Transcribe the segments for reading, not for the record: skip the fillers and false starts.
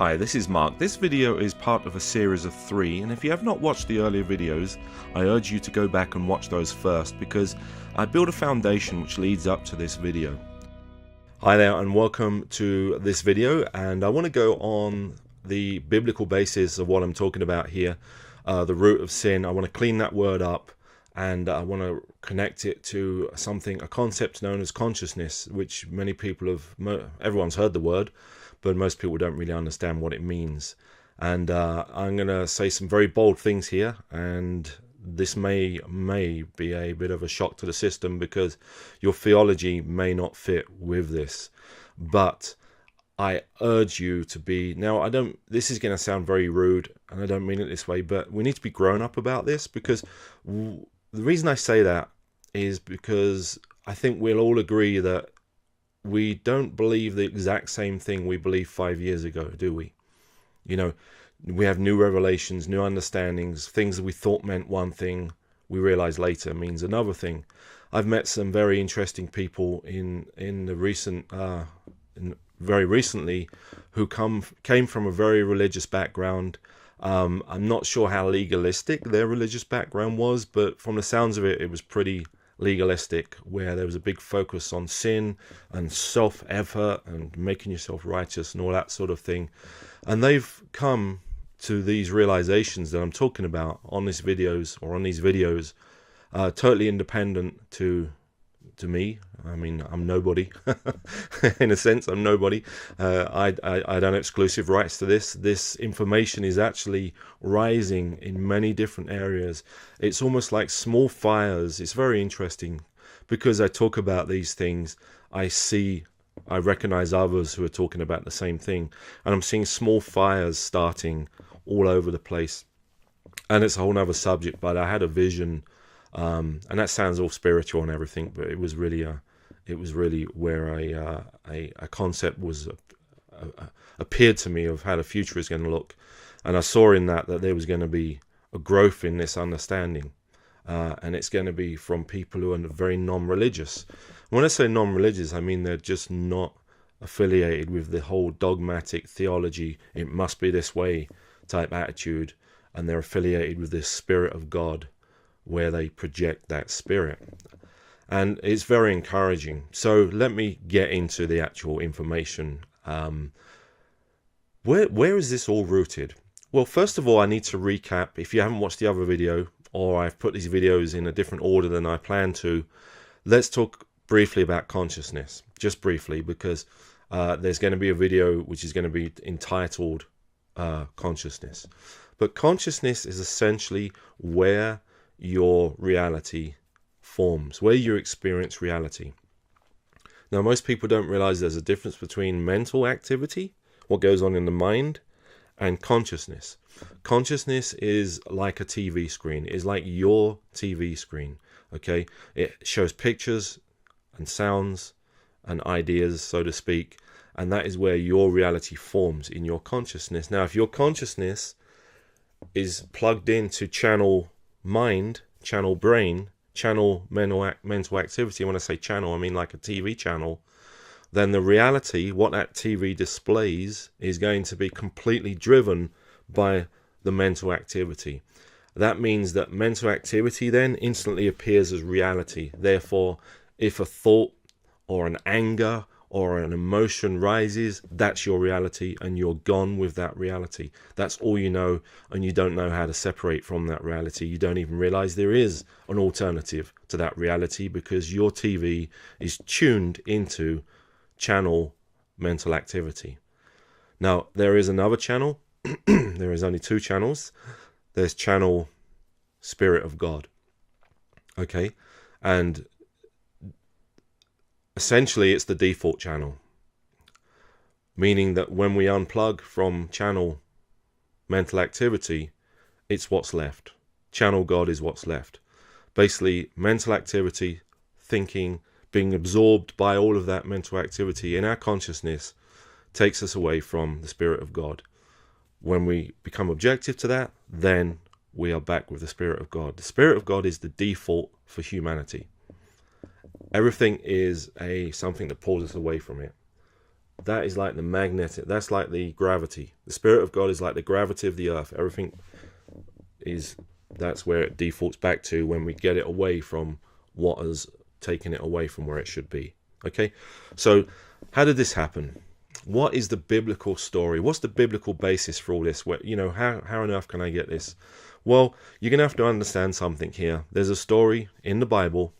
Hi, this is Mark. This video is part of a series of 3, and if you have not watched the earlier videos, I urge you to go back and watch those first because I built a foundation which leads up to this video. Hi there and welcome to this video, and I want to go on the biblical basis of what I'm talking about here, the root of sin. I want to clean that word up and I want to connect it to a concept known as consciousness, which many people everyone's heard the word, but most people don't really understand what it means. And I'm going to say some very bold things here, and this may be a bit of a shock to the system because your theology may not fit with this. But I urge you to be, this is going to sound very rude, and I don't mean it this way, but we need to be grown up about this, because the reason I say that is because I think we'll all agree that we don't believe the exact same thing we believed 5 years ago, do we? You know, we have new revelations, new understandings, things that we thought meant one thing, we realize later means another thing. I've met some very interesting people very recently who came from a very religious background. I'm not sure how legalistic their religious background was, but from the sounds of it, it was pretty legalistic, where there was a big focus on sin and self-effort and making yourself righteous and all that sort of thing. And they've come to these realizations that I'm talking about on these videos, totally independent to me. I mean, I'm nobody. In a sense, I'm nobody. I don't have exclusive rights to this. This information is actually rising in many different areas. It's almost like small fires. It's very interesting because I talk about these things. I recognize others who are talking about the same thing, and I'm seeing small fires starting all over the place. And it's a whole nother subject, but I had a vision. And that sounds all spiritual and everything, but it was really where a concept was appeared to me of how the future is going to look, and I saw in that there was going to be a growth in this understanding, and it's going to be from people who are very non-religious. When I say non-religious, I mean they're just not affiliated with the whole dogmatic theology, it must be this way type attitude, and they're affiliated with this Spirit of God, where they project that spirit. And it's very encouraging. So let me get into the actual information. Where is this all rooted? Well, first of all, I need to recap. If you haven't watched the other video, or I've put these videos in a different order than I planned to, let's talk briefly about consciousness. Just briefly, because there's going to be a video which is going to be entitled Consciousness. But consciousness is essentially where your reality forms, where you experience reality. Now, most people don't realize there's a difference between mental activity, what goes on in the mind, and consciousness. Consciousness is like a TV screen. It's like your TV screen, okay? It shows pictures and sounds and ideas, so to speak, and that is where your reality forms, in your consciousness. Now, if your consciousness is plugged into channel mind, channel brain, channel mental activity, when I say channel, I mean like a TV channel, then the reality, what that TV displays, is going to be completely driven by the mental activity. That means that mental activity then instantly appears as reality. Therefore, if a thought or an anger or an emotion rises, that's your reality, and you're gone with that reality. That's all you know, and you don't know how to separate from that reality. You don't even realize there is an alternative to that reality, because your TV is tuned into channel mental activity. Now, there is another channel. There is only 2 channels. There's channel Spirit of God. Okay? And essentially, it's the default channel, meaning that when we unplug from channel mental activity, it's what's left. Channel God is what's left. Basically, mental activity, thinking, being absorbed by all of that mental activity in our consciousness takes us away from the Spirit of God. When we become objective to that, then we are back with the Spirit of God. The Spirit of God is the default for humanity. Everything is something that pulls us away from it. that is like the magnetic, that's like the gravity. The Spirit of God is like the gravity of the earth. Everything is, that's where it defaults back to when we get it away from what has taken it away from where it should be. Okay, so how did this happen? What is the biblical story? What's the biblical basis for all this? Where, you know, how on earth can I get this? Well, you're going to have to understand something here. There's a story in the Bible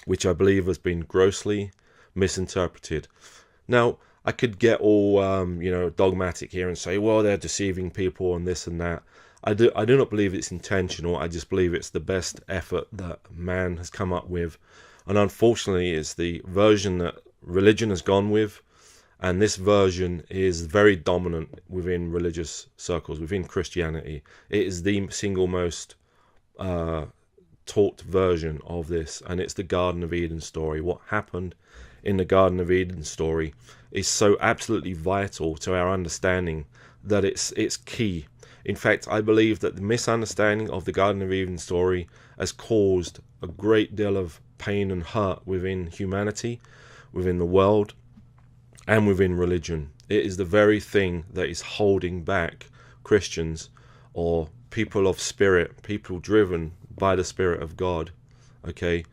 which I believe has been grossly misinterpreted. Now, I could get all dogmatic here and say, well, they're deceiving people and this and that. I do not believe it's intentional. I just believe it's the best effort that man has come up with, and unfortunately it's the version that religion has gone with, and this version is very dominant within religious circles, within Christianity. It is the single most taught version of this, and it's the Garden of Eden story. What happened in the Garden of Eden story is so absolutely vital to our understanding that it's key. In fact, I believe that the misunderstanding of the Garden of Eden story has caused a great deal of pain and hurt within humanity, within the world, and within religion. It is the very thing that is holding back Christians, or people of spirit, people driven by the Spirit of God, okay,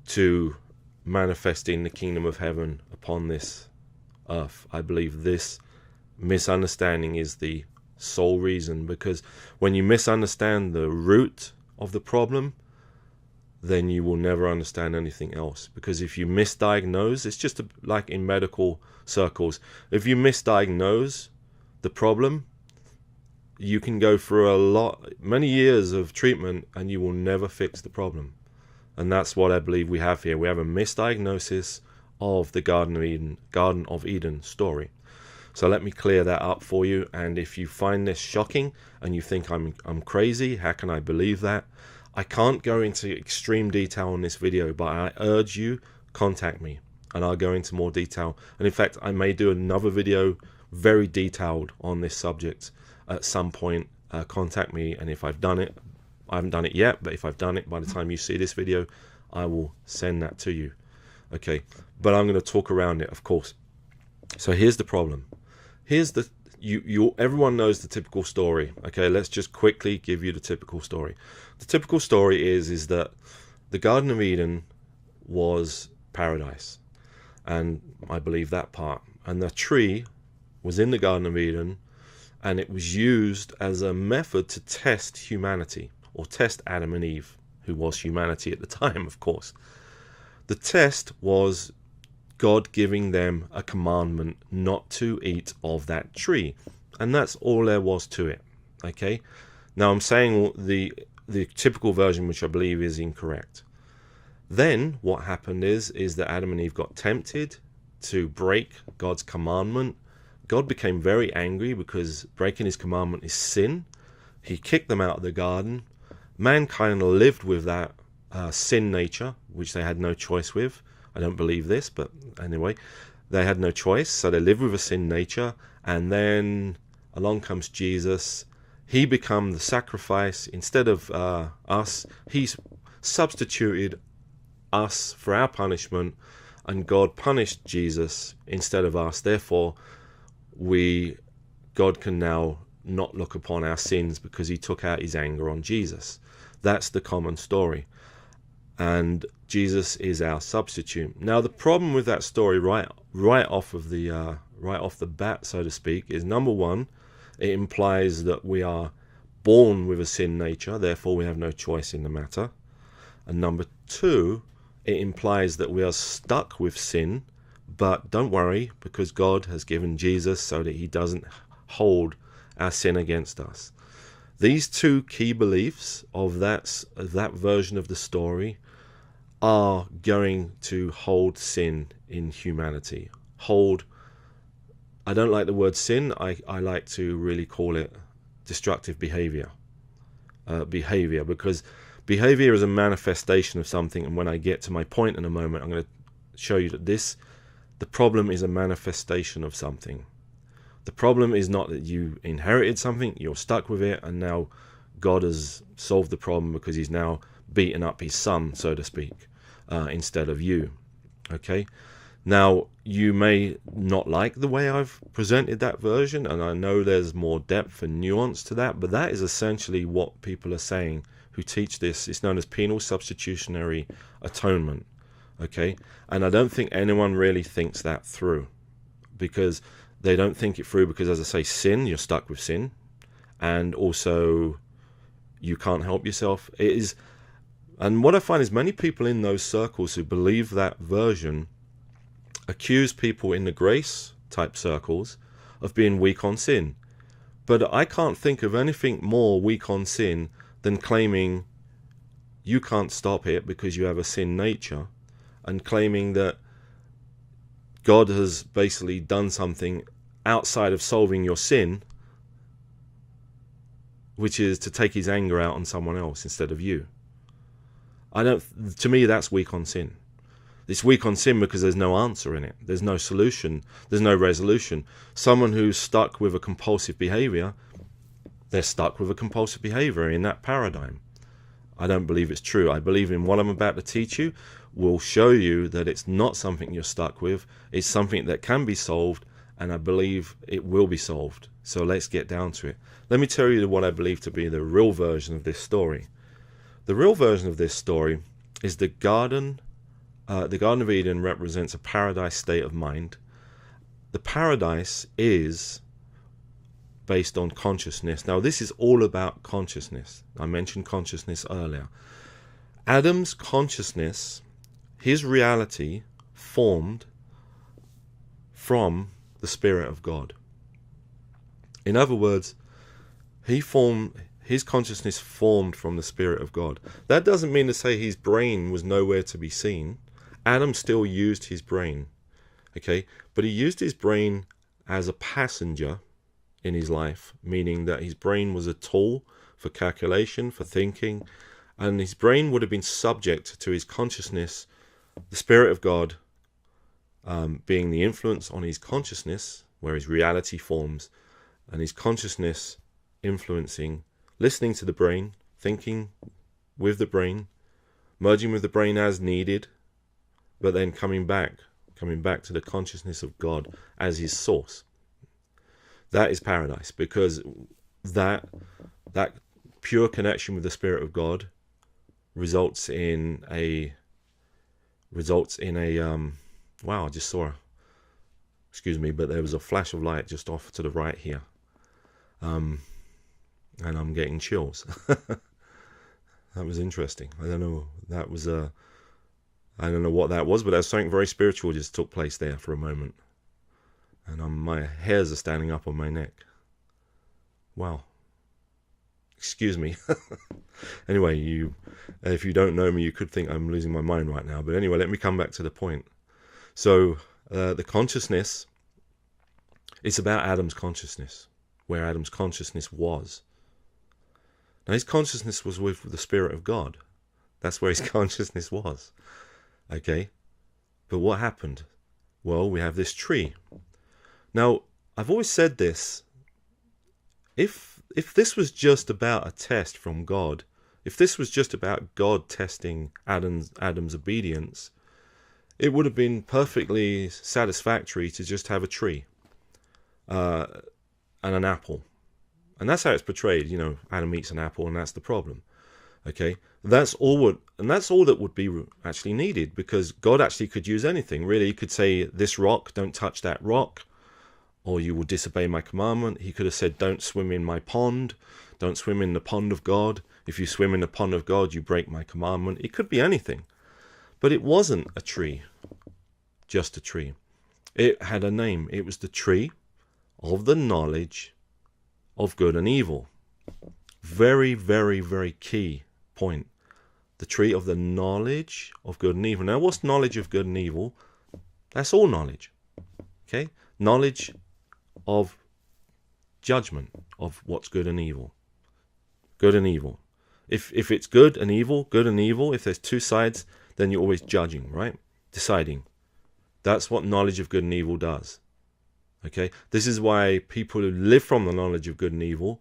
to manifesting the kingdom of heaven upon this earth. I believe this misunderstanding is the sole reason, because when you misunderstand the root of the problem, then you will never understand anything else. Because if you misdiagnose, it's just like in medical circles, if you misdiagnose the problem, you can go through many years of treatment and you will never fix the problem. And that's what I believe we have here. We have a misdiagnosis of the Garden of Eden story. So let me clear that up for you. And if you find this shocking and you think I'm crazy, how can I believe that? I can't go into extreme detail on this video, but I urge you, contact me and I'll go into more detail. And in fact, I may do another video very detailed on this subject at some point. Contact me, and if I've done it, I haven't done it yet, but if I've done it by the time you see this video, I will send that to you. Okay, but I'm going to talk around it, of course. So here's the problem. Here's the everyone knows the typical story. Okay, let's just quickly give you the typical story. The typical story is that the Garden of Eden was paradise, and I believe that part. And the tree was in the Garden of Eden, and it was used as a method to test humanity, or test Adam and Eve, who was humanity at the time, of course. The test was God giving them a commandment not to eat of that tree, and that's all there was to it. Okay, now I'm saying the typical version, which I believe is incorrect. Then what happened is that Adam and Eve got tempted to break God's commandment. God became very angry because breaking his commandment is sin. He kicked them out of the garden. Mankind lived with that sin nature, which they had no choice with. I don't believe this, but anyway, they had no choice, so they lived with a sin nature. And then along comes Jesus. He became the sacrifice. Instead of us, he's substituted us for our punishment, and God punished Jesus instead of us. Therefore, God can now not look upon our sins because he took out his anger on Jesus. That's the common story. And Jesus is our substitute. Now, the problem with that story right off the bat, so to speak, is number one, it implies that we are born with a sin nature, therefore we have no choice in the matter. And number two, it implies that we are stuck with sin, but don't worry, because God has given Jesus so that he doesn't hold our sin against us. These two key beliefs of that version of the story are going to hold sin in humanity. I don't like the word sin. I like to really call it destructive behavior. Because behavior is a manifestation of something, and when I get to my point in a moment, I'm going to show you that the problem is a manifestation of something. The problem is not that you inherited something, you're stuck with it, and now God has solved the problem because he's now beaten up his son, so to speak, instead of you. Okay? Now, you may not like the way I've presented that version, and I know there's more depth and nuance to that, but that is essentially what people are saying who teach this. It's known as penal substitutionary atonement, okay? And I don't think anyone really thinks that through, because they don't think it through because, as I say, sin, you're stuck with sin, and also you can't help yourself. It is, and what I find is many people in those circles who believe that version accuse people in the grace type circles of being weak on sin. But I can't think of anything more weak on sin than claiming you can't stop it because you have a sin nature, and claiming that God has basically done something outside of solving your sin, which is to take his anger out on someone else instead of you. To me, that's weak on sin. It's weak on sin because there's no answer in it. There's no solution. There's no resolution. Someone who's stuck with a compulsive behavior, they're stuck with a compulsive behavior in that paradigm. I don't believe it's true. I believe in what I'm about to teach you will show you that it's not something you're stuck with. It's something that can be solved, and I believe it will be solved. So let's get down to it. Let me tell you what I believe to be the real version of this story. The real version of this story is the Garden of Eden represents a paradise state of mind. The paradise is based on consciousness. Now, this is all about consciousness. I mentioned consciousness earlier. Adam's consciousness, his reality, formed from the Spirit of God. In other words, his consciousness formed from the Spirit of God. That doesn't mean to say his brain was nowhere to be seen. Adam still used his brain, okay? But he used his brain as a passenger in his life, meaning that his brain was a tool for calculation, for thinking, and his brain would have been subject to his consciousness, the Spirit of God being the influence on his consciousness, where his reality forms, and his consciousness influencing, listening to the brain, thinking with the brain, merging with the brain as needed, but then coming back to the consciousness of God as his source. That is paradise, because that pure connection with the Spirit of God results in a wow, I just saw excuse me, but there was a flash of light just off to the right here, and I'm getting chills. That was interesting. I don't know what that was, but there's something very spiritual just took place there for a moment. And my hairs are standing up on my neck. Wow. Excuse me. Anyway, if you don't know me, you could think I'm losing my mind right now. But anyway, let me come back to the point. So, the consciousness, it's about Adam's consciousness, where Adam's consciousness was. Now, his consciousness was with the Spirit of God. That's where his consciousness was. Okay? But what happened? Well, we have this tree. Now, I've always said this. If this was just about a test from God, if this was just about God testing Adam's obedience, it would have been perfectly satisfactory to just have a tree and an apple. And that's how it's portrayed. Adam eats an apple, and that's the problem. Okay, that's all that would be actually needed, because God actually could use anything. Really, he could say, "This rock, don't touch that rock, or you will disobey my commandment." He could have said, "Don't swim in my pond, don't swim in the pond of God. If you swim in the pond of God, you break my commandment." It could be anything, but it wasn't a tree, just a tree. It had a name. It was the tree of the knowledge of good and evil. Very, very, very key point. The tree of the knowledge of good and evil. Now, what's knowledge of good and evil? That's all knowledge. Okay? Knowledge of judgment of what's good and evil. Good and evil. If it's good and evil, if there's two sides, then you're always judging, right? Deciding. That's what knowledge of good and evil does. Okay? This is why people who live from the knowledge of good and evil,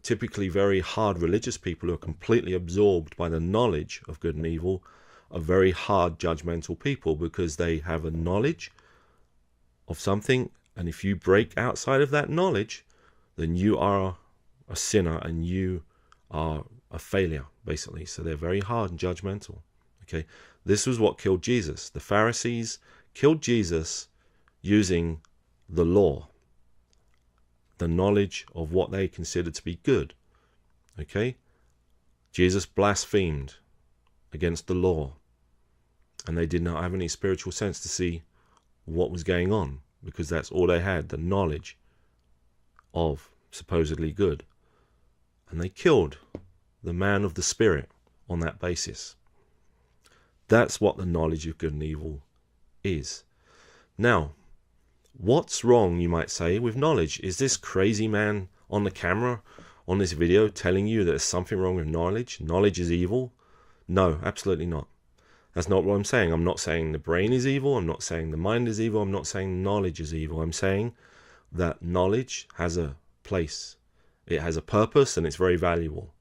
typically very hard religious people who are completely absorbed by the knowledge of good and evil, are very hard, judgmental people, because they have a knowledge of something, and if you break outside of that knowledge, then you are a sinner and you are a failure, basically. So they're very hard and judgmental. Okay, this was what killed Jesus. The Pharisees killed Jesus using the law, the knowledge of what they considered to be good. Okay, Jesus blasphemed against the law, and they did not have any spiritual sense to see what was going on, because that's all they had, the knowledge of supposedly good. And they killed the man of the Spirit on that basis. That's what the knowledge of good and evil is. Now, what's wrong, you might say, with knowledge? Is this crazy man on the camera, on this video, telling you that there's something wrong with knowledge? Knowledge is evil? No, absolutely not. That's not what I'm saying. I'm not saying the brain is evil. I'm not saying the mind is evil. I'm not saying knowledge is evil. I'm saying that knowledge has a place. It has a purpose, and it's very valuable.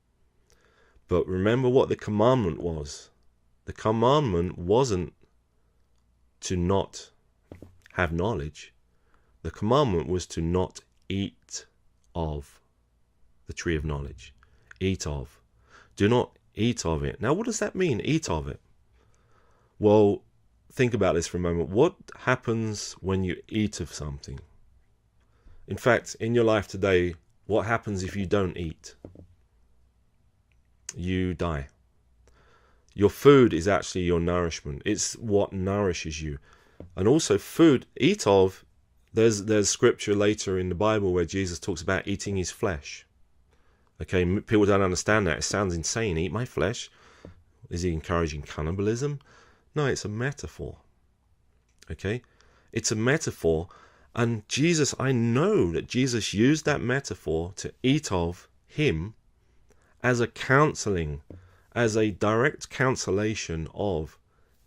But remember what the commandment was. The commandment wasn't to not have knowledge. The commandment was to not eat of the tree of knowledge. Eat of. Do not eat of it. Now, what does that mean, eat of it? Well, think about this for a moment. What happens when you eat of something? In fact, in your life today, what happens if you don't eat? You die. Your food is actually your nourishment. It's what nourishes you. And also food, eat of, there's scripture later in the Bible where Jesus talks about eating his flesh. Okay, people don't understand that. It sounds insane. Eat my flesh. Is he encouraging cannibalism? No, it's a metaphor. Okay? It's a metaphor. And Jesus, I know that Jesus used that metaphor to eat of him as a counseling, as a direct cancellation of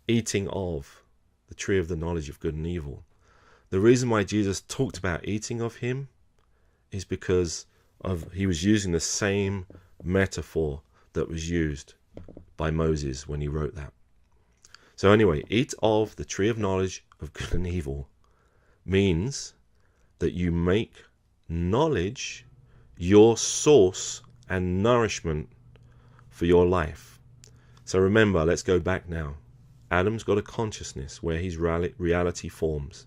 eating of the tree of the knowledge of good and evil. The reason why Jesus talked about eating of him is because he was using the same metaphor that was used by Moses when he wrote that. So anyway, eat of the tree of knowledge of good and evil means that you make knowledge your source and nourishment for your life. So remember, let's go back now. Adam's got a consciousness where his reality forms.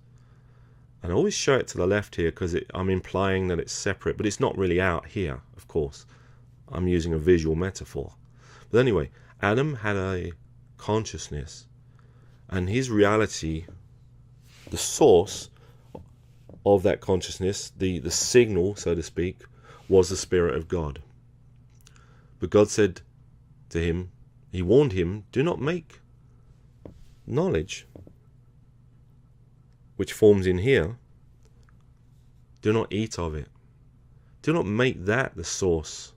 And I always show it to the left here because I'm implying that it's separate, but it's not really out here, of course. I'm using a visual metaphor. But anyway, Adam had a consciousness, and his reality, the source of that consciousness, the signal, so to speak, was the Spirit of God. But God said to him, he warned him, do not make knowledge, which forms in here, do not eat of it. Do not make that the source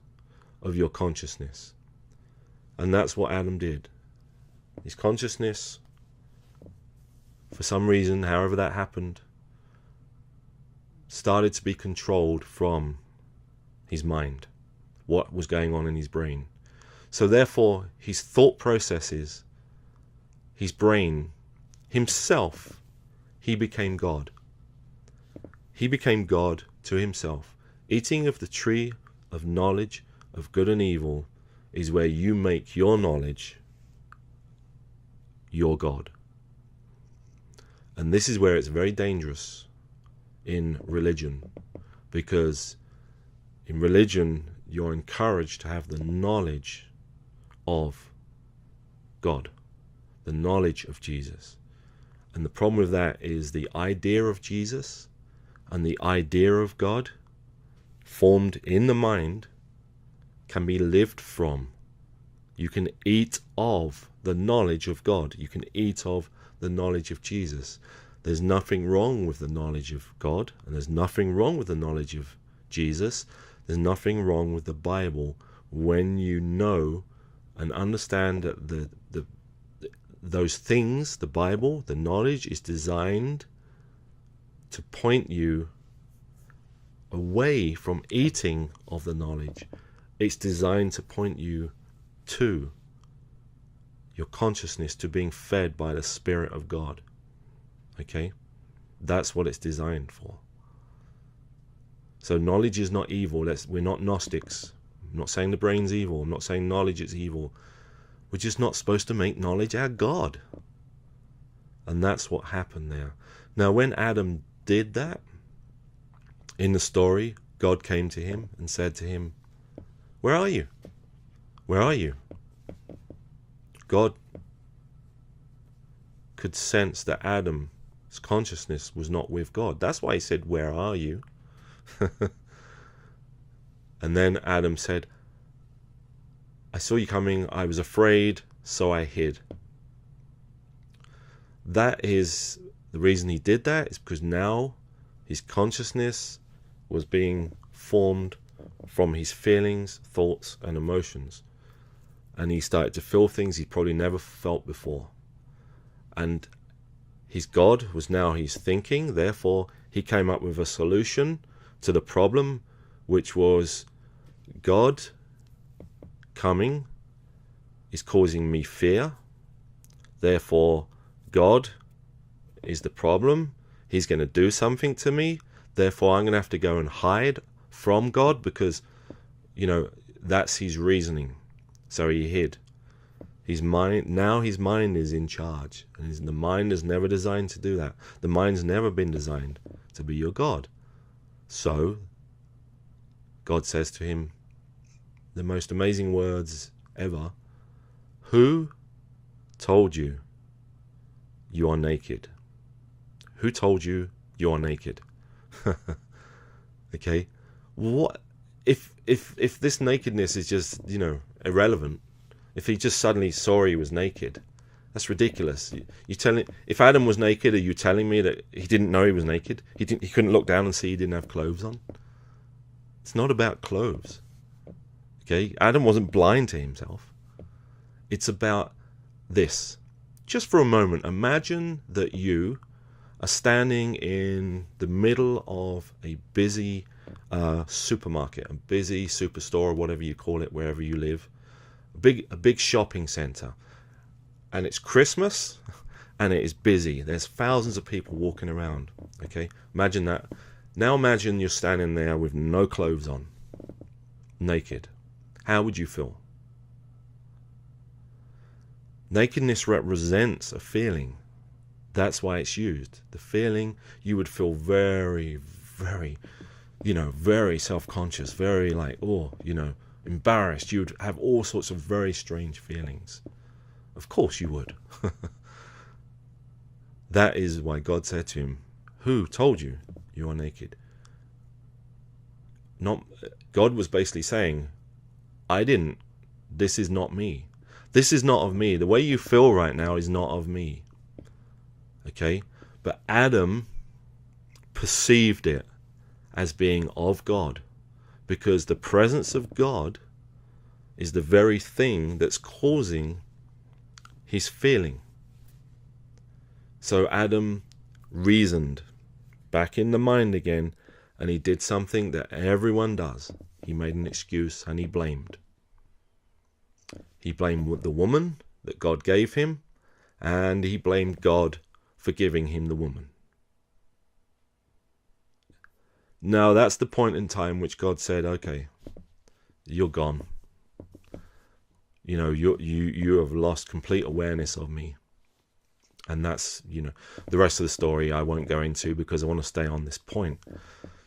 of your consciousness. And that's what Adam did. His consciousness, for some reason, however that happened, started to be controlled from his mind, what was going on in his brain. So therefore, his thought processes, his brain, himself, he became God. He became God to himself. Eating of the tree of knowledge of good and evil is where you make your knowledge your God. And this is where it's very dangerous in religion, because in religion you're encouraged to have the knowledge of God, the knowledge of Jesus. And the problem with that is the idea of Jesus and the idea of God formed in the mind can be lived from. You can eat of the knowledge of God. You can eat of the knowledge of Jesus. There's nothing wrong with the knowledge of God, and there's nothing wrong with the knowledge of Jesus. There's nothing wrong with the Bible when you know and understand that those things, the Bible, the knowledge, is designed to point you away from eating of the knowledge. It's designed to point you to your consciousness to being fed by the Spirit of God. Okay? That's what it's designed for. So knowledge is not evil. We're not Gnostics. I'm not saying the brain's evil. I'm not saying knowledge is evil. We're just not supposed to make knowledge our God. And that's what happened there. Now, when Adam did that, in the story, God came to him and said to him, "Where are you? Where are you?" God could sense that Adam's consciousness was not with God. That's why he said, "Where are you?" And then Adam said, "I saw you coming. I was afraid, so I hid." That is the reason he did that, is because now his consciousness was being formed from his feelings, thoughts, and emotions. And he started to feel things he probably never felt before. And his God was now his thinking. Therefore, he came up with a solution to the problem, which was God coming is causing me fear. Therefore, God is the problem. He's going to do something to me. Therefore, I'm going to have to go and hide from God because, that's his reasoning. So he hid. His mind is in charge. And the mind is never designed to do that. The mind's never been designed to be your God. So, God says to him the most amazing words ever. "Who told you you are naked?" Who told you you are naked? Okay? What if this nakedness is just, irrelevant? If he just suddenly saw he was naked, that's ridiculous. If Adam was naked, are you telling me that he didn't know he was naked? He couldn't look down and see he didn't have clothes on? It's not about clothes. Okay? Adam wasn't blind to himself. It's about this. Just for a moment, imagine that you are standing in the middle of a busy supermarket, a busy superstore, whatever you call it, wherever you live, a big shopping center, and it's Christmas, and it is busy. There's thousands of people walking around. Okay, imagine that. Now imagine you're standing there with no clothes on, naked. How would you feel? Nakedness represents a feeling. That's why it's used. The feeling, you would feel very, very, very self-conscious, very embarrassed. You would have all sorts of very strange feelings. Of course you would. That is why God said to him, "Who told you you are naked?" God was basically saying, "I didn't. This is not me. This is not of me. The way you feel right now is not of me." Okay? But Adam perceived it as being of God, because the presence of God is the very thing that's causing his feeling. So Adam reasoned back in the mind again, and he did something that everyone does. He made an excuse and he blamed. He blamed the woman that God gave him, and he blamed God for giving him the woman. Now that's the point in time which God said, "Okay, you're gone. You have lost complete awareness of me." And that's, the rest of the story I won't go into because I want to stay on this point.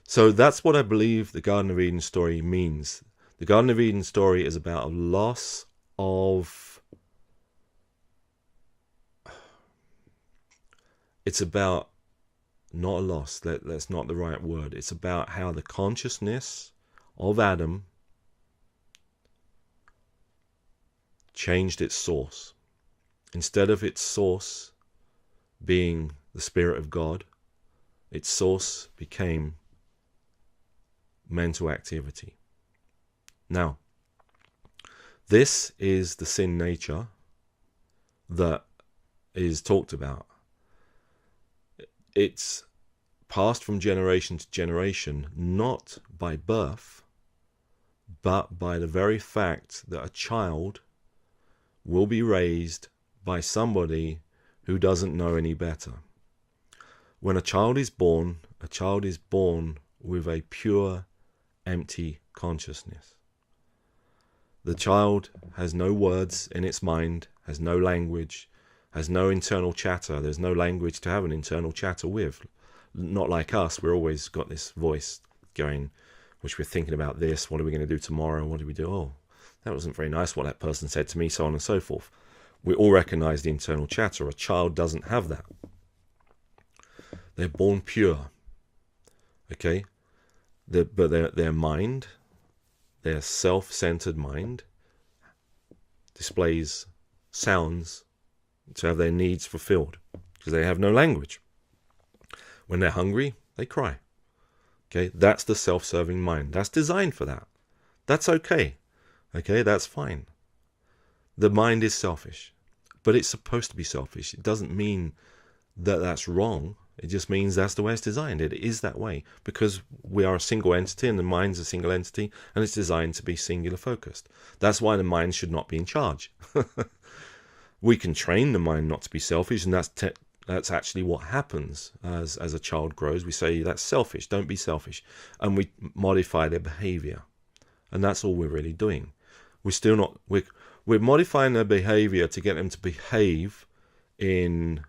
So that's what I believe the Garden of Eden story means. The Garden of Eden story is about a loss of... It's about... Not a loss, that's not the right word. It's about how the consciousness of Adam changed its source. Instead of its source being the Spirit of God, its source became mental activity. Now, this is the sin nature that is talked about. It's passed from generation to generation, not by birth, but by the very fact that a child will be raised by somebody who doesn't know any better. When a child is born with a pure, empty consciousness. The child has no words in its mind, has no language, has no internal chatter. There's no language to have an internal chatter with. Not like us, we're always got this voice going, which we're thinking about this, what are we going to do tomorrow, what do we do? Oh, that wasn't very nice what that person said to me, so on and so forth. We all recognize the internal chatter. A child doesn't have that. They're born pure. Okay? But their mind, their self-centered mind, displays sounds to have their needs fulfilled because they have no language. When they're hungry, they cry. Okay? That's the self-serving mind. That's designed for that. That's okay. Okay? That's fine. The mind is selfish, but it's supposed to be selfish. It doesn't mean that that's wrong. It just means that's the way it's designed. It is that way because we are a single entity and the mind's a single entity and it's designed to be singular focused. That's why the mind should not be in charge. We can train the mind not to be selfish, and that's actually what happens as a child grows. We say, that's selfish, don't be selfish. And we modify their behavior. And that's all we're really doing. We're modifying their behavior to get them to behave in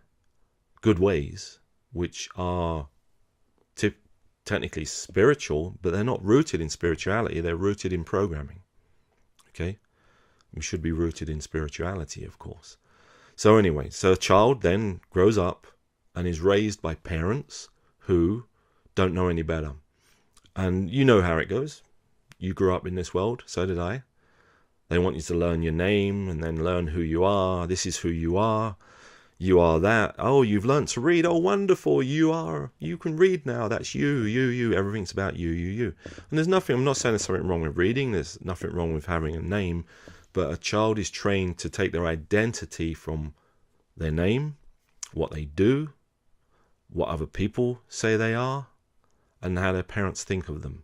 good ways, which are technically spiritual, but they're not rooted in spirituality. They're rooted in programming. Okay? We should be rooted in spirituality, of course. So anyway, so a child then grows up and is raised by parents who don't know any better. And you know how it goes. You grew up in this world, so did I. They want you to learn your name and then learn who you are. This is who you are. You are that. Oh, you've learned to read. Oh, wonderful. You can read now. That's you. Everything's about you. And there's nothing, I'm not saying there's something wrong with reading. There's nothing wrong with having a name. But a child is trained to take their identity from their name, what they do, what other people say they are, and how their parents think of them.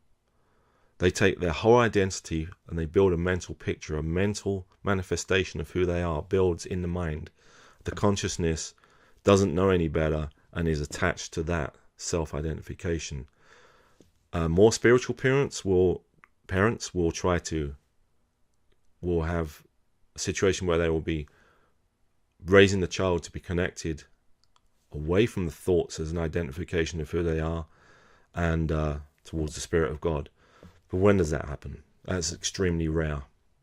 They take their whole identity and they build a mental picture, a mental manifestation of who they are, builds in the mind. The consciousness doesn't know any better and is attached to that self-identification. More spiritual parents will have a situation where they will be raising the child to be connected away from the thoughts as an identification of who they are and towards the Spirit of God. But when does that happen? That's extremely rare.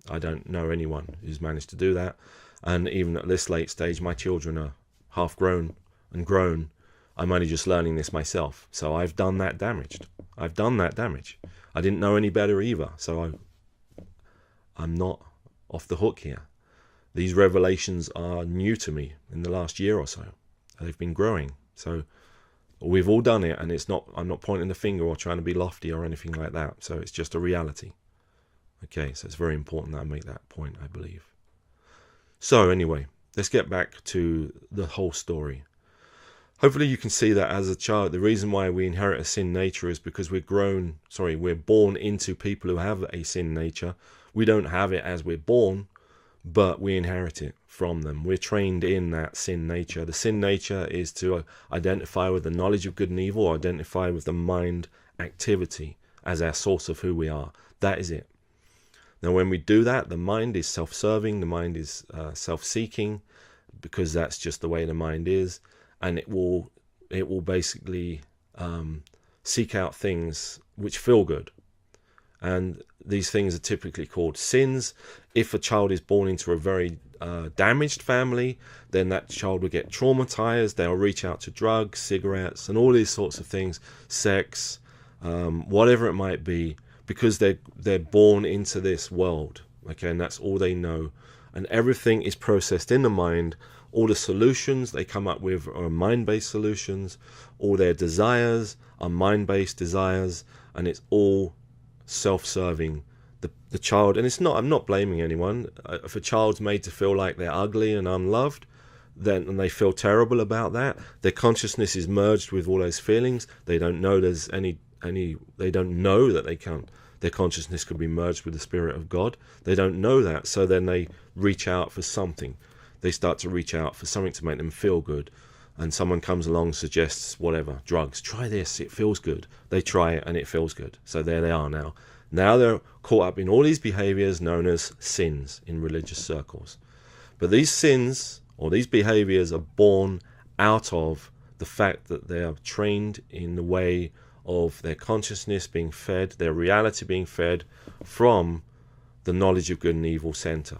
I don't know anyone who's managed to do that. And even at this late stage, my children are half grown and grown. I'm only just learning this myself. So I've done that damage. I didn't know any better either. So I'm not off the hook here. These revelations are new to me in the last year or so. They've been growing. So we've all done it, and I'm not pointing the finger or trying to be lofty or anything like that. So it's just a reality. Okay, so it's very important that I make that point, I believe. So anyway, let's get back to the whole story. Hopefully you can see that as a child, the reason why we inherit a sin nature is because we're born into people who have a sin nature. We don't have it as we're born, but we inherit it from them. We're trained in that sin nature. The sin nature is to identify with the knowledge of good and evil, identify with the mind activity as our source of who we are. That is it. Now, when we do that, the mind is self-serving, the mind is self-seeking, because that's just the way the mind is, and it will basically seek out things which feel good. And these things are typically called sins. If a child is born into a very damaged family, then that child will get traumatized. They'll reach out to drugs, cigarettes, and all these sorts of things, sex, whatever it might be, because they're born into this world. Okay, and that's all they know. And everything is processed in the mind. All the solutions they come up with are mind-based solutions. All their desires are mind-based desires, and it's all self-serving. The child, and I'm not blaming anyone. If a child's made to feel like they're ugly and unloved, and they feel terrible about that, their consciousness is merged with all those feelings. They don't know there's they don't know that their consciousness could be merged with the Spirit of God. They don't know that, so then they reach out for something. they start to reach out for something to make them feel good. And someone comes along, suggests whatever, drugs, try this, it feels good. They try it and it feels good. So there they are now. Now they're caught up in all these behaviors known as sins in religious circles. But these sins or these behaviors are born out of the fact that they are trained in the way of their consciousness being fed, their reality being fed from the knowledge of good and evil center.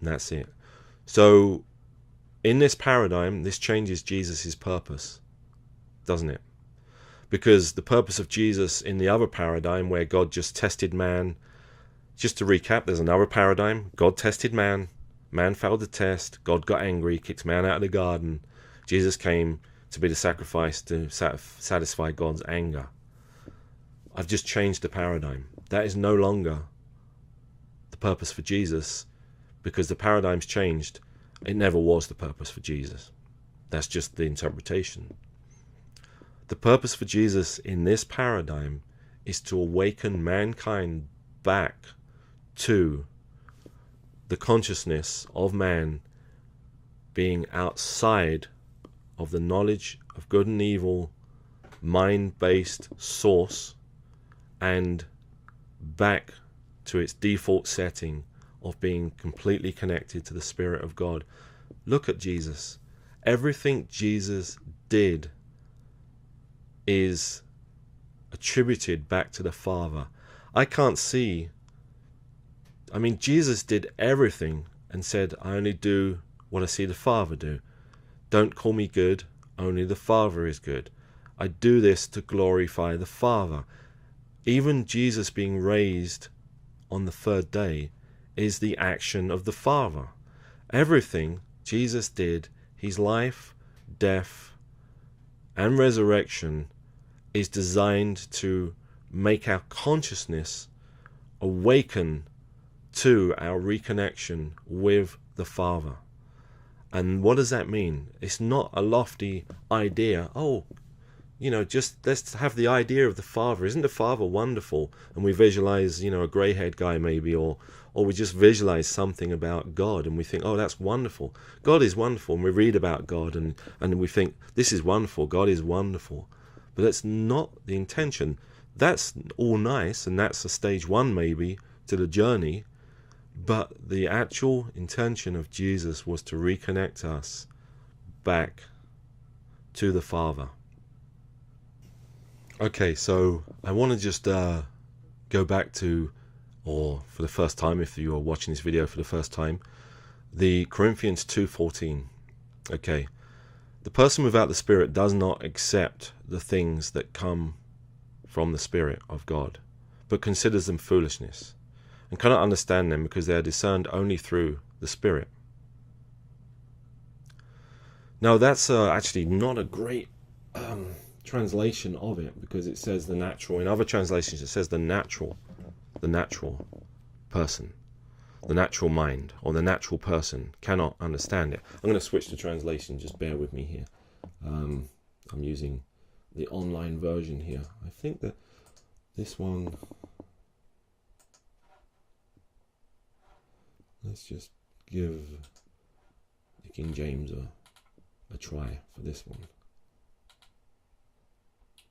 And that's it. So in this paradigm, this changes Jesus' purpose, doesn't it? Because the purpose of Jesus in the other paradigm where God just tested man, just to recap, there's another paradigm. God tested man. Man failed the test. God got angry, kicked man out of the garden. Jesus came to be the sacrifice to satisfy God's anger. I've just changed the paradigm. That is no longer the purpose for Jesus because the paradigm's changed. It never was the purpose for Jesus. That's just the interpretation. The purpose for Jesus in this paradigm is to awaken mankind back to the consciousness of man being outside of the knowledge of good and evil, mind-based source, and back to its default setting of being completely connected to the Spirit of God. Look at Jesus. Everything Jesus did is attributed back to the Father. I can't see. I mean, Jesus did everything and said, I only do what I see the Father do. Don't call me good, only the Father is good. I do this to glorify the Father. Even Jesus being raised on the third day is the action of the Father. Everything Jesus did, his life, death, and resurrection, is designed to make our consciousness awaken to our reconnection with the Father. And what does that mean? It's not a lofty idea. Oh, just let's have the idea of the Father. Isn't the Father wonderful? And we visualize, a grey-haired guy maybe, or we just visualize something about God and we think, oh, that's wonderful. God is wonderful. And we read about God and we think, this is wonderful. God is wonderful. But that's not the intention. That's all nice, and that's a stage one maybe to the journey. But the actual intention of Jesus was to reconnect us back to the Father. Okay, so I want to just go back to, or for the first time, if you are watching this video for the first time, the Corinthians 2:14. Okay, the person without the Spirit does not accept the things that come from the Spirit of God, but considers them foolishness, and cannot understand them because they are discerned only through the Spirit. Now that's actually not a great translation of it, because it says the natural. In other translations it says the natural person, the natural mind, or the natural person cannot understand it. I'm going to switch to translation, just bear with me here. I'm using the online version here. I think that this one, let's just give the King James a try for this one.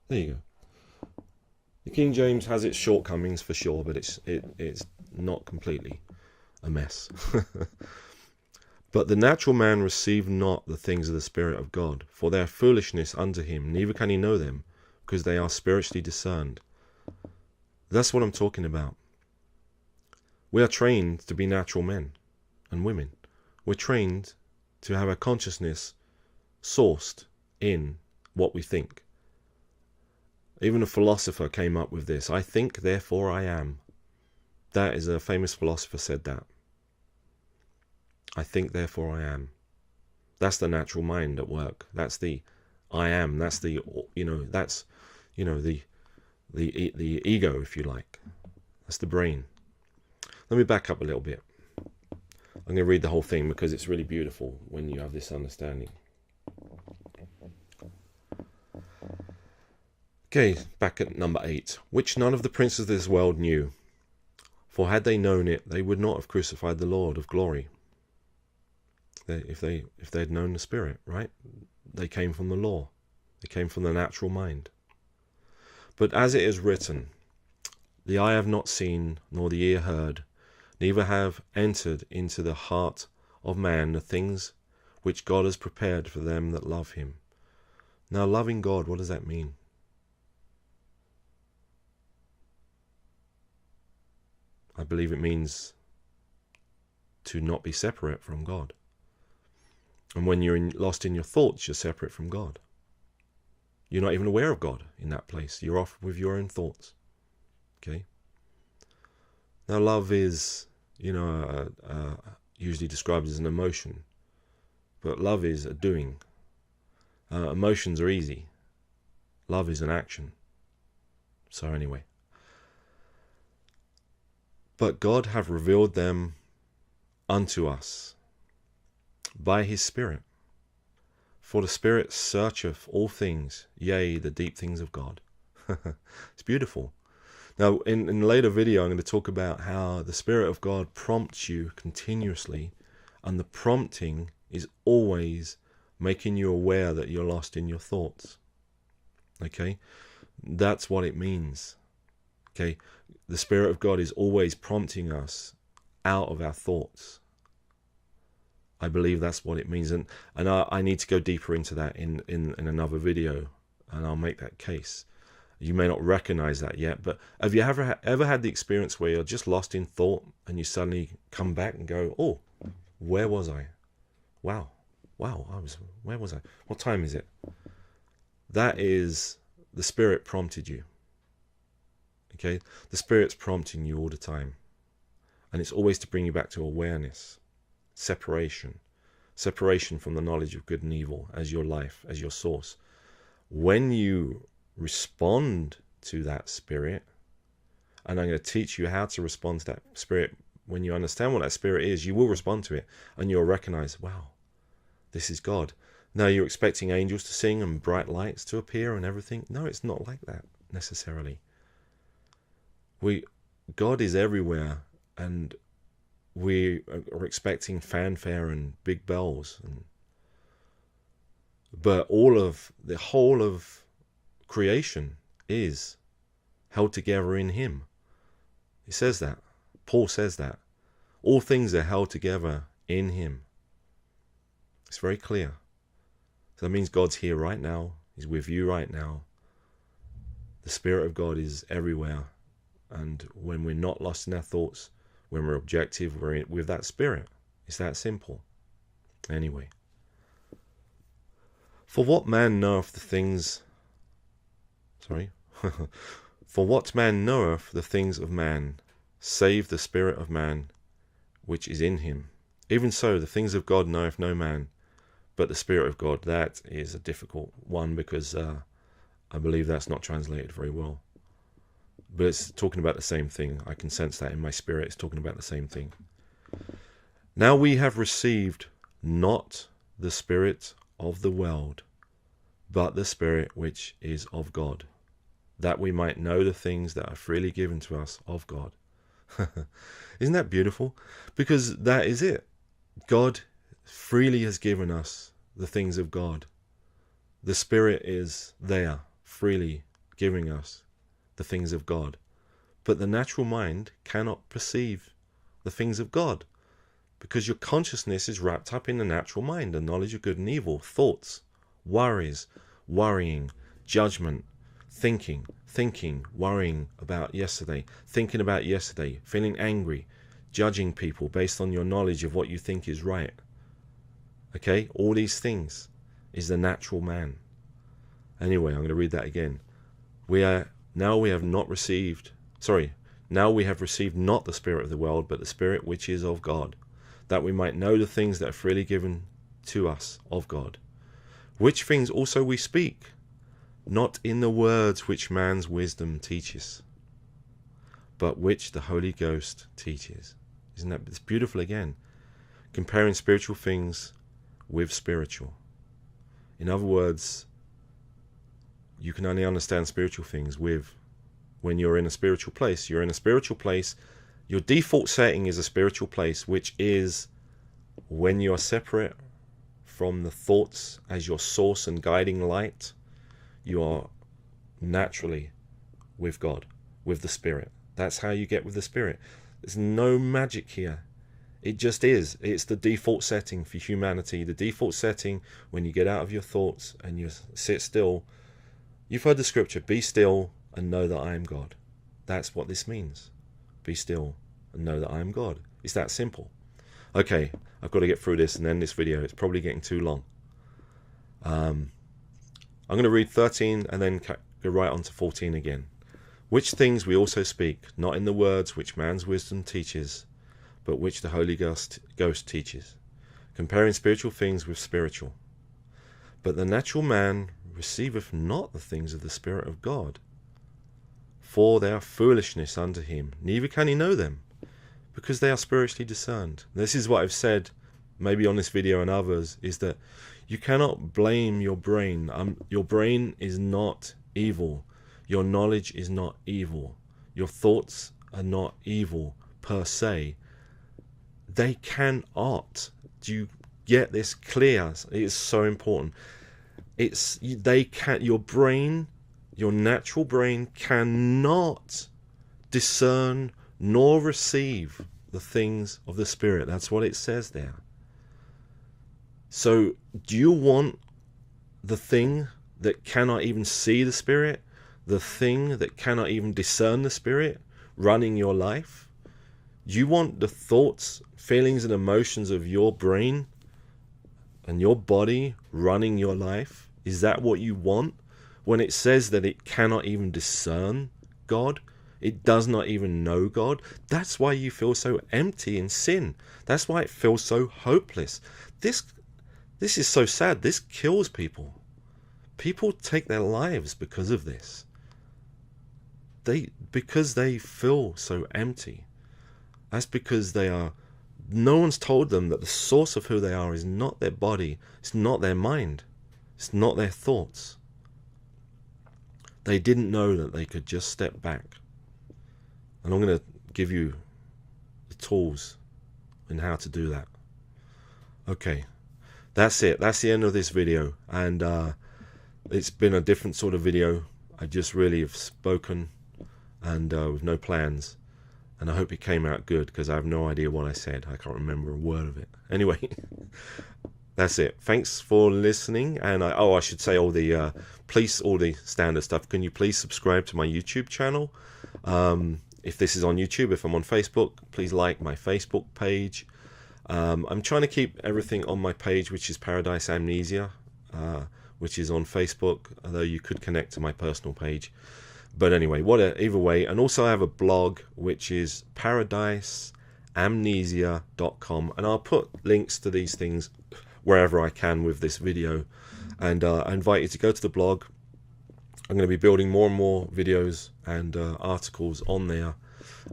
There you go. The King James has its shortcomings for sure, but it's not completely a mess. But the natural man received not the things of the Spirit of God, for they are foolishness unto him, neither can he know them, because they are spiritually discerned. That's what I'm talking about. We are trained to be natural men and women. We're trained to have our consciousness sourced in what we think. Even a philosopher came up with this. I think, therefore I am. That is a famous philosopher said that. I think, therefore I am. That's the natural mind at work. That's the I am. That's the, that's, the ego, if you like. That's the brain. Let me back up a little bit. I'm going to read the whole thing because it's really beautiful when you have this understanding. Okay, back at number 8. Which none of the princes of this world knew. For had they known it, they would not have crucified the Lord of glory. If they'd known the Spirit, right? They came from the law. They came from the natural mind. But as it is written, the eye have not seen, nor the ear heard, neither have entered into the heart of man the things which God has prepared for them that love him. Now, loving God, what does that mean? I believe it means to not be separate from God. And when you're lost in your thoughts, you're separate from God. You're not even aware of God in that place. You're off with your own thoughts. Okay? Now, love is, usually described as an emotion. But love is a doing. Emotions are easy. Love is an action. So anyway. But God hath revealed them unto us by his Spirit. For the Spirit searcheth all things, yea, the deep things of God. It's beautiful. Now, in a later video, I'm going to talk about how the Spirit of God prompts you continuously, and the prompting is always making you aware that you're lost in your thoughts. Okay? That's what it means. Okay? The Spirit of God is always prompting us out of our thoughts. I believe that's what it means, and I need to go deeper into that in another video, and I'll make that case. You may not recognize that yet, but have you ever had the experience where you're just lost in thought and you suddenly come back and go, oh, where was I? Wow, where was I? What time is it? That is the Spirit prompted you. Okay, the Spirit's prompting you all the time, and it's always to bring you back to awareness. Separation from the knowledge of good and evil as your life, as your source. When you respond to that Spirit, and I'm going to teach you how to respond to that Spirit. When you understand what that Spirit is, you will respond to it, and you'll recognize, wow, this is God. Now, you're expecting angels to sing and bright lights to appear and everything. No, it's not like that necessarily. God is everywhere, and we are expecting fanfare and big bells, but the whole of creation is held together in him. He says that. Paul says that. All things are held together in him. It's very clear. So that means God's here right now. He's with you right now. The Spirit of God is everywhere. And when we're not lost in our thoughts, when we're objective, we're with that Spirit. It's that simple. Anyway. For what man knoweth the things... For what man knoweth the things of man, save the spirit of man, which is in him? Even so, the things of God knoweth no man, but the Spirit of God. That is a difficult one, because I believe that's not translated very well. But it's talking about the same thing. I can sense that in my spirit. It's talking about the same thing. Now we have received not the spirit of the world, but the Spirit which is of God, that we might know the things that are freely given to us of God. Isn't that beautiful? Because that is it. God freely has given us the things of God. The Spirit is there, freely giving us the things of God. But the natural mind cannot perceive the things of God, because your consciousness is wrapped up in the natural mind, the knowledge of good and evil, thoughts, worries, worrying, judgment, thinking, worrying about yesterday, thinking about yesterday, feeling angry, judging people based on your knowledge of what you think is right. Okay, all these things is the natural man. Anyway, I'm going to read that again. Now we have received not the spirit of the world, but the Spirit which is of God, that we might know the things that are freely given to us of God. Which things also we speak, not in the words which man's wisdom teaches, but which the Holy Ghost teaches. Isn't that it's beautiful again? Comparing spiritual things with spiritual. In other words, you can only understand spiritual things when you're in a spiritual place. You're in a spiritual place. Your default setting is a spiritual place, which is When you are separate from the thoughts as your source and guiding light, you are naturally with God, with the Spirit. That's how you get with the Spirit. There's no magic here. It just is. It's the default setting for humanity. The default setting when you get out of your thoughts and you sit still. You've heard the scripture, be still and know that I am God. That's what this means. Be still and know that I am God. It's that simple. Okay, I've got to get through this and end this video. It's probably getting too long. I'm going to read 13 and then go right on to 14 again. Which things we also speak, not in the words which man's wisdom teaches, but which the Holy Ghost teaches, comparing spiritual things with spiritual. But the natural man receiveth not the things of the Spirit of God, for they are foolishness unto him, neither can he know them, because they are spiritually discerned. This is what I've said, maybe on this video and others, is that you cannot blame your brain. Your brain is not evil. Your knowledge is not evil. Your thoughts are not evil per se. They cannot. Do you get this clear? It is so important. Your brain, your natural brain cannot discern nor receive the things of the Spirit. That's what it says there. So do you want the thing that cannot even see the Spirit, the thing that cannot even discern the Spirit running your life? You want the thoughts, feelings and emotions of your brain and your body running your life? Is that what you want? When it says that it cannot even discern God, it does not even know God, that's why you feel so empty in sin. That's why it feels so hopeless. This is so sad. This kills people. People take their lives because of this. Because they feel so empty. That's because no one's told them that the source of who they are is not their body, it's not their mind, it's not their thoughts. They didn't know that they could just step back. And I'm going to give you the tools in how to do that. Okay, that's it. That's the end of this video. And it's been a different sort of video. I just really have spoken and with no plans. And I hope it came out good, because I have no idea what I said. I can't remember a word of it. Anyway, that's it. Thanks for listening. And I should say all the standard stuff. Can you please subscribe to my YouTube channel? If this is on YouTube, if I'm on Facebook, please like my Facebook page. I'm trying to keep everything on my page, which is Paradise Amnesia, which is on Facebook, although you could connect to my personal page. But anyway, either way. And also I have a blog, which is paradiseamnesia.com. And I'll put links to these things wherever I can with this video. And I invite you to go to the blog. I'm going to be building more and more videos and articles on there.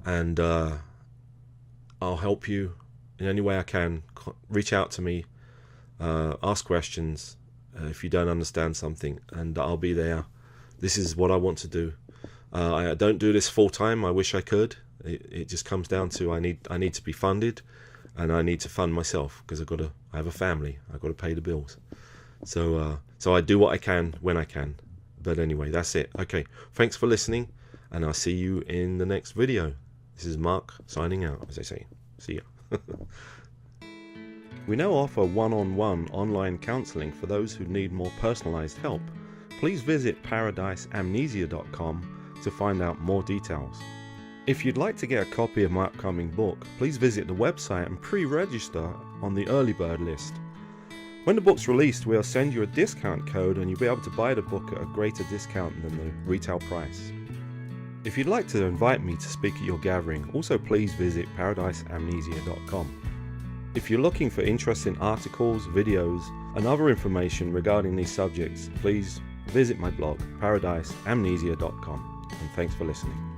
And I'll help you in any way I can. Reach out to me. Ask questions if you don't understand something. And I'll be there. This is what I want to do. I don't do this full time. I wish I could. It just comes down to I need to be funded, and I need to fund myself, because I have a family. I've got to pay the bills. So I do what I can when I can. But anyway, that's it. Okay, thanks for listening, and I'll see you in the next video. This is Mark signing out, as I say. See ya. We now offer one-on-one online counseling for those who need more personalized help. Please visit paradiseamnesia.com to find out more details. If you'd like to get a copy of my upcoming book, please visit the website and pre-register on the early bird list. When the book's released, we'll send you a discount code and you'll be able to buy the book at a greater discount than the retail price. If you'd like to invite me to speak at your gathering, also please visit paradiseamnesia.com. If you're looking for interesting articles, videos, and other information regarding these subjects, please visit my blog, paradiseamnesia.com. And thanks for listening.